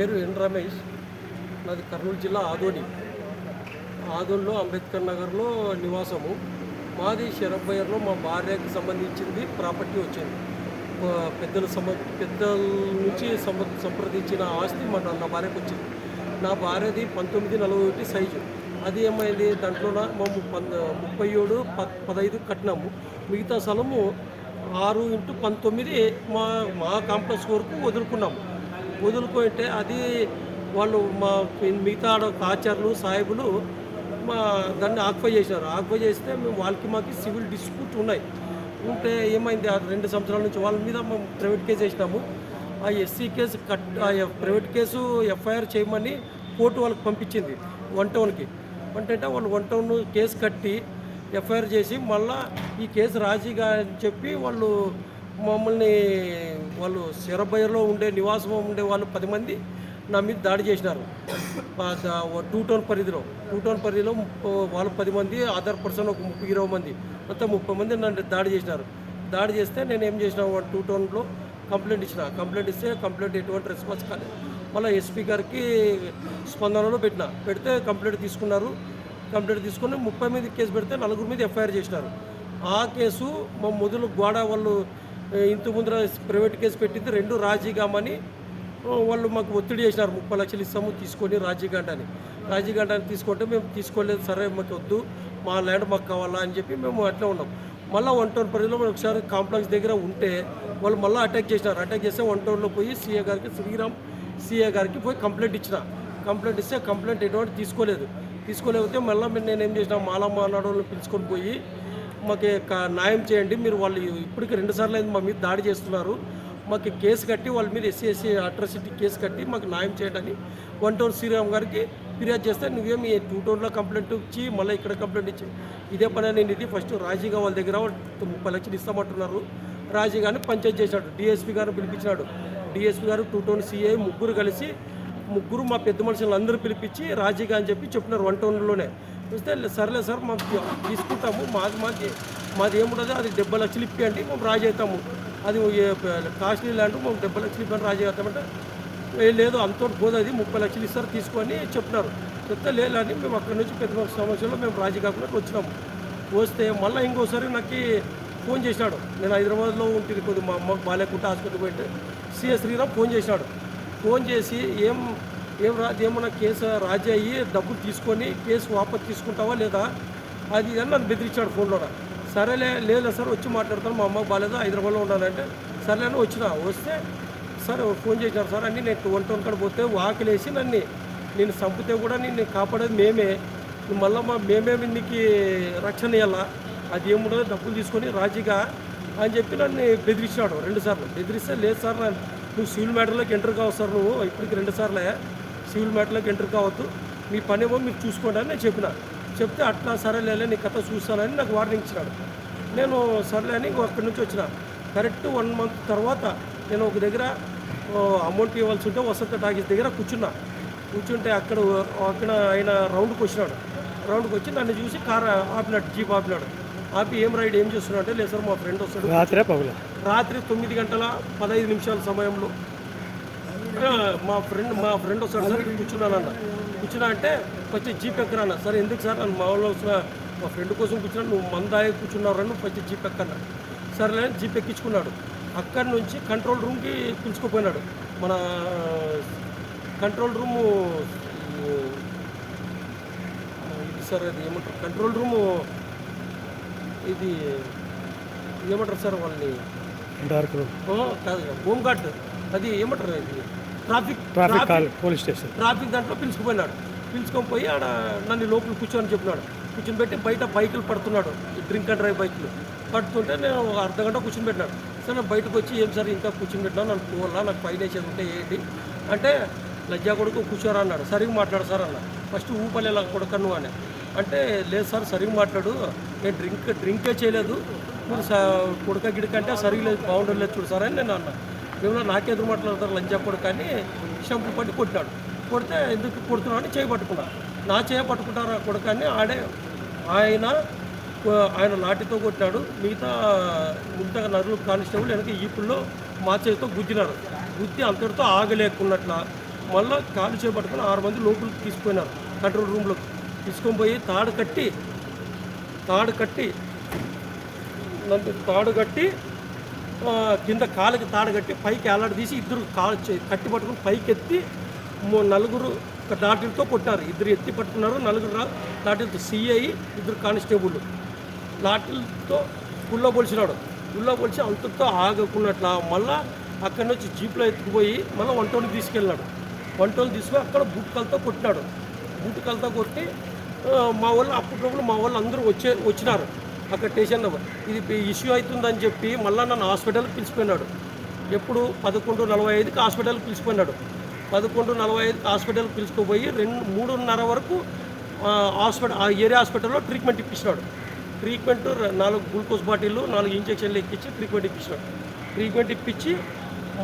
పేరు ఎన్ రమేష్. నాది కర్నూలు జిల్లా ఆదోన్లో అంబేద్కర్ నగర్లో నివాసము. మాది షరఫ్బయర్లో మా భార్యకి సంబంధించింది ప్రాపర్టీ వచ్చింది. పెద్దల నుంచి సంప్రదించిన ఆస్తి నా భార్యకు వచ్చింది. నా భార్యది 1941 సైజు. అది ఏమైంది, దాంట్లో మేము 37/15 కట్టినాము. మిగతా స్థలము 6x19 మా కాంప్లెక్స్ వరకు వదులుకుంటే అది వాళ్ళు మా మిగతా ఆచార్యులు సాహెబులు దాన్ని ఆక్యుపై చేసినారు. ఆక్యుపై చేస్తే మాకు సివిల్ డిస్ప్యూట్ ఉంటే ఏమైంది, 2 సంవత్సరాల నుంచి వాళ్ళ మీద మేము ప్రైవేట్ కేసు వేసినాము. ఆ SC case private case FIR చేయమని కోర్టు వాళ్ళకి పంపించింది 1 టౌన్కి. అంటే వాళ్ళు 1 టౌన్ కేసు కట్టి ఎఫ్ఐఆర్ చేసి మళ్ళీ ఈ కేసు రాజీగా అని చెప్పి మమ్మల్ని షరఫ్బయర్లో నివాసం ఉండే వాళ్ళు 10 మంది నా మీద దాడి చేసినారు. 2 టౌన్ పరిధిలో వాళ్ళు 10 మంది, అదర్ పర్సన్ ఒక 20 మంది, మొత్తం 30 మంది నన్ను దాడి చేసినారు. దాడి చేస్తే నేను ఏం చేసిన, 2 టౌన్లో కంప్లైంట్ ఇస్తే కంప్లైంట్ ఎటువంటి రెస్పాన్స్ కాలేదు. మళ్ళీ ఎస్పీ గారికి స్పందనలో పెడితే కంప్లైంట్ తీసుకున్నారు. కంప్లైంట్ తీసుకుని 30 మీద కేసు పెడితే 4 మీద ఎఫ్ఐఆర్ చేసినారు. ఆ కేసు మా మొదలు గోడ వాళ్ళు ఇంత ముందర ప్రైవేట్ కేసు పెట్టింది 2 రాజీగామని వాళ్ళు మాకు ఒత్తిడి చేసినారు. 30 లక్షలు ఇస్తాము తీసుకొని రాజీగంటాన్ని తీసుకుంటే మేము తీసుకోలేదు. సరే మాకు వద్దు, మా ల్యాండ్ మాకు కావాలా అని చెప్పి మేము అట్లా ఉన్నాం. మళ్ళీ 1 టౌన్ పరిధిలో ఒకసారి కాంప్లెక్స్ దగ్గర ఉంటే వాళ్ళు మళ్ళీ అటాక్ చేస్తే 1 టౌన్లో పోయి శ్రీరామ్ సిఏ గారికి పోయి కంప్లైంట్ ఇస్తే కంప్లైంట్ ఎటువంటి తీసుకోలేకపోతే మళ్ళీ నేను ఏం చేసిన, మాలా మానాడోళ్ళు పిలుచుకొని పోయి మాకు న్యాయం చేయండి, మీరు వాళ్ళు ఇప్పటికి 2 సార్లు అయింది మా మీద దాడి చేస్తున్నారు, మాకు కేసు కట్టి వాళ్ళ మీద ఎస్సీ అట్రాసిటీ కేసు కట్టి మాకు న్యాయం చేయండి అని 1 టౌన్ శ్రీరామ్ గారికి ఫిర్యాదు చేస్తే నువ్వేమి 2 టౌన్లో కంప్లైంట్ ఇచ్చి మళ్ళీ ఇక్కడ కంప్లైంట్ ఇచ్చి ఇదే పని నేను ఇది ఫస్ట్ రాజీగా వాళ్ళ దగ్గర 30 లక్షలు ఇస్తామంటున్నారు. రాజీగాని పంచాయతీ చేశాడు. డిఎస్పీ గారిని పిలిపించినాడు. డిఎస్పీ గారు 2 టౌన్ సిఐ ముగ్గురు మా పెద్ద మనుషులు అందరూ పిలిపించి రాజీగా అని చెప్పి చెప్పినారు 1 టౌన్లోనే. చూస్తే సర్లే సార్ మాకు తీసుకుంటాము, మాది ఏముండదు, అది 70 లక్షలు ఇప్పియండి, మేము రాజీ అవుతాము, అది కాస్ట్లీ ల్యాండ్, మేము 70 లక్షలు ఇప్పని రాజీ అవుతామంటే లేదు అంతటి పోదు, అది 30 లక్షలు ఇస్తారు తీసుకొని చెప్పినారు. చెప్తే లేదని మేము అక్కడి నుంచి పెద్ద సమస్యలో మేము రాజీ కాకుండా వస్తే మళ్ళీ ఇంకోసారి నాకు ఫోన్ చేసినాడు. నేను హైదరాబాద్లో ఉంటుంది, కొద్దిగా మా అమ్మకు బాగాలేకుంటే హాస్పిటల్కి పోయింటే సిఎస్ శ్రీరామ్ ఫోన్ చేసి ఏమన్నా కేసు రాజీ అయ్యి డబ్బులు తీసుకొని కేసు వాపసు తీసుకుంటావా లేదా అది అని నన్ను బెదిరించాడు ఫోన్లో. సరేలే లేదు సార్ వచ్చి మాట్లాడతాను, మా అమ్మకు బాగాలేదు, హైదరాబాద్లో ఉన్నానంటే సరేలేని వస్తే సార్ ఫోన్ చేసినారు సార్ అని. నేను 1 టౌన్ కాడ పోతే వాకిలేసి నేను చంపితే కూడా నేను కాపాడేది మేమే, మళ్ళీ మేమే నీకు రక్షణ ఇవ్వాలా, అది ఏముండదు డబ్బులు తీసుకొని రాజీగా అని చెప్పి నన్ను బెదిరించాడు 2 సార్లు. బెదిరిస్తే లేదు సార్ నువ్వు సివిల్ మ్యాటర్లోకి ఎంటర్ కావచ్చు సార్, నువ్వు ఇప్పటికి 2 సార్లే సివిల్ మ్యాటర్లోకి ఎంటర్ కావద్దు, మీ పని ఏమో మీరు చూసుకోండి అని నేను చెప్తే అట్లా సరేలే నీ కథ చూస్తానని నాకు వార్నింగ్ ఇచ్చినాడు. నేను సరేలే అని అక్కడి నుంచి వచ్చిన. కరెక్ట్ 1 మంత్ తర్వాత నేను ఒక దగ్గర అమౌంట్ ఇవ్వాల్సి ఉంటే వసంత టాకీస్ దగ్గర కూర్చుంటే అక్కడ ఆయన రౌండ్కి వచ్చి నన్ను చూసి కారు ఆపినాడు, జీప్ ఆపినాడు. ఆపి ఏం చేస్తున్నా అంటే లేదు సార్ మా ఫ్రెండ్ వస్తాడు, రాత్రి 9:15 సమయంలో మా ఫ్రెండ్ వస్తాడు సార్, కూర్చున్నా అంటే ఫస్ట్ జీప్ ఎక్కరన్నా. సరే ఎందుకు సార్ నన్ను మా వాళ్ళు మా ఫ్రెండ్ కోసం కూర్చున్నాను, నువ్వు మందాయి కూర్చున్నావు నువ్వు ఫస్ట్ జీప్ ఎక్కన్నా. సరే జీప్ ఎక్కించుకున్నాడు. అక్కడి నుంచి కంట్రోల్ రూమ్కి పిలుచుకుపోయినాడు. మన కంట్రోల్ రూము ఇది సార్, అది ఏమంటారు కంట్రోల్ రూము, ఇది ఏమంటారు సార్ వాళ్ళని, డార్క్ రూమ్ కాదు, హోంగార్డ్, అది ఏమంటారు ఇది ట్రాఫిక్ పోలీస్ స్టేషన్, ట్రాఫిక్ దాంట్లో పిలుచుకొని పోయి ఆడ నన్ను లోపల కూర్చొని చెప్పినాడు. కూర్చొని పెట్టి బయట బైకులు పడుతున్నాడు, డ్రింక్ అండ్ డ్రైవ్ బైకులు పడుతుంటే నేను 1/2 గంట కూర్చొని పెట్టినాడు. సార్ నేను బయటకు వచ్చి ఏం సార్ ఇంకా కూర్చొని పెట్టినా, నన్ను పోవాలా, నాకు ఫైన్ వేసేది ఉంటే ఏంటి అంటే లజ్జా కొడుకు కూర్చోరా అన్నాడు. సరిగ్గా మాట్లాడు సార్ అన్న. ఫస్ట్ ఊపలేలా కొడుకను అని అంటే లేదు సార్ సరిగ్గా మాట్లాడు, నేను డ్రింకే చేయలేదు, మీరు కొడుక గిడకంటే సరిగ్గా లేదు, బాగుండలేదు చూడు సార్ అని నేను అన్నా. ఏమన్నా నాకెదురు మాట్లాడతారు లంజా కొడుకు అని షంపు పట్టి కొట్టినాడు. కొడితే ఎందుకు కొడుతున్నావు అని పట్టుకున్నా. నా పట్టుకుంటారా కొడుకు అని ఆయన లాఠీతో కొట్టినాడు. మిగతా నలుగురు కానిస్టేబుల్ వెనక ఈపుల్లో మా చేతితో గుద్దినారు. గుద్ది అంతటితో ఆగలేకున్నట్ల మళ్ళీ కాలు చేపట్టుకుని 6 మంది లోపలికి తీసుకుపోయినారు కంట్రోల్ రూమ్లోకి. తీసుకొని పోయి తాడు కట్టి కింద కాలుకి తాడు కట్టి పైకి తీసి ఇద్దరు కాలు కట్టి పట్టుకుని పైకి ఎత్తి నలుగురు లాఠీలతో కొట్టారు. ఇద్దరు ఎత్తి పట్టుకున్నారు, నలుగురు లాఠీలతో. సిఐ, ఇద్దరు కానిస్టేబుల్ లాఠీలతో గుళ్ళో పొలిచినాడు. గుళ్ళో పొలిచి అంతతో ఆగకున్నట్ల మళ్ళీ అక్కడి నుంచి జీప్లో ఎత్తుకుపోయి మళ్ళీ వంటోని తీసుకెళ్ళినాడు. వంటోని తీసుకుని అక్కడ బూట్కలతో కొట్టినాడు. బూట్కలతో కొట్టి మా వాళ్ళు అందరూ వచ్చినారు అక్కడ స్టేషన్లో. ఇది ఇష్యూ అవుతుందని చెప్పి మళ్ళీ నన్ను హాస్పిటల్కి పిలిచిపోయినాడు. ఎప్పుడు 11:45కి హాస్పిటల్కి పిలిచిపోయినాడు. 11:45కి హాస్పిటల్కి పిలుచుకుపోయి 3:30 వరకు ఆ ఏరియా హాస్పిటల్లో ట్రీట్మెంట్ ఇప్పించినాడు. 4 గ్లూకోజ్ బాటిళ్ళు, 4 ఇంజక్షన్లు ఎక్కించి ట్రీట్మెంట్ ఇప్పించినాడు. ట్రీట్మెంట్ ఇప్పించి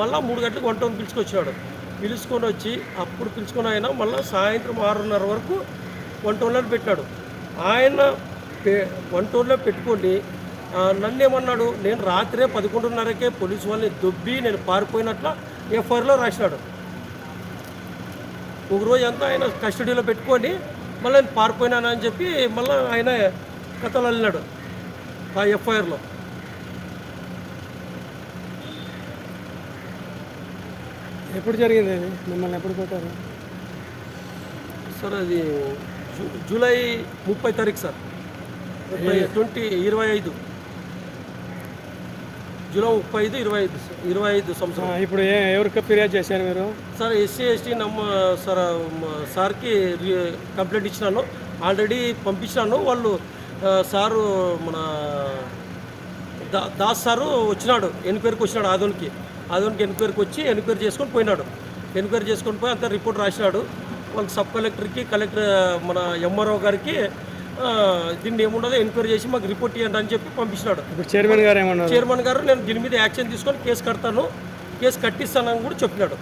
మళ్ళీ 3 గంటలకు వంటోని పిలుచుకొచ్చినాడు. పిలుచుకొని వచ్చి అప్పుడు పిలుచుకొని ఆయన మళ్ళీ సాయంత్రం 6:30 వరకు వంటోన్లో పెట్టాడు. ఆయన వంటోన్లో పెట్టుకొని నన్నేమన్నాడు, నేను రాత్రే 11:30కే పోలీసు వాళ్ళని దొబ్బి నేను పారిపోయినట్ల ఎఫ్ఐఆర్లో రాసినాడు. ఒక రోజు అంతా ఆయన కస్టడీలో పెట్టుకొని మళ్ళీ నేను పారిపోయినానని చెప్పి మళ్ళీ ఆయన కథలు అల్లినాడు ఆ ఎఫ్ఐఆర్లో. ఎప్పుడు జరిగింది అది? మిమ్మల్ని ఎప్పుడు కొట్టారు సార్? అది జూలై 30 తారీఖు సార్, 2025 జూలై 35, 25 సంవత్సరం. ఇప్పుడు ఎవరికి ఫిర్యాదు చేశారు మీరు? సార్ ఎస్సీ ఎస్టీ సార్కి కంప్లైంట్ ఇచ్చినాను, ఆల్రెడీ పంపించినాను. వాళ్ళు సారు మన దాస్ సారు వచ్చినాడు, ఎంక్వైరీకి వచ్చినాడు. ఆదోనికి ఎంక్వైరీకి వచ్చి ఎంక్వైరీ చేసుకొని పోయినాడు. ఎంక్వైరీ చేసుకొని పోయి అంతా రిపోర్ట్ రాసినాడు. వాళ్ళకి సబ్ కలెక్టర్కి, కలెక్టర్ మన ఎంఆర్ఓ గారికి దీన్ని ఏముండదో ఎంక్వైరీ చేసి మాకు రిపోర్ట్ ఇవ్వండి అని చెప్పి పంపించినాడు. ఇప్పుడు చైర్మన్ గారు ఏమన్నారు? చైర్మన్ గారు నేను దీని మీద యాక్షన్ తీసుకొని కేసు కడతాను, కేసు కట్టిస్తానని కూడా చెప్పినాడు.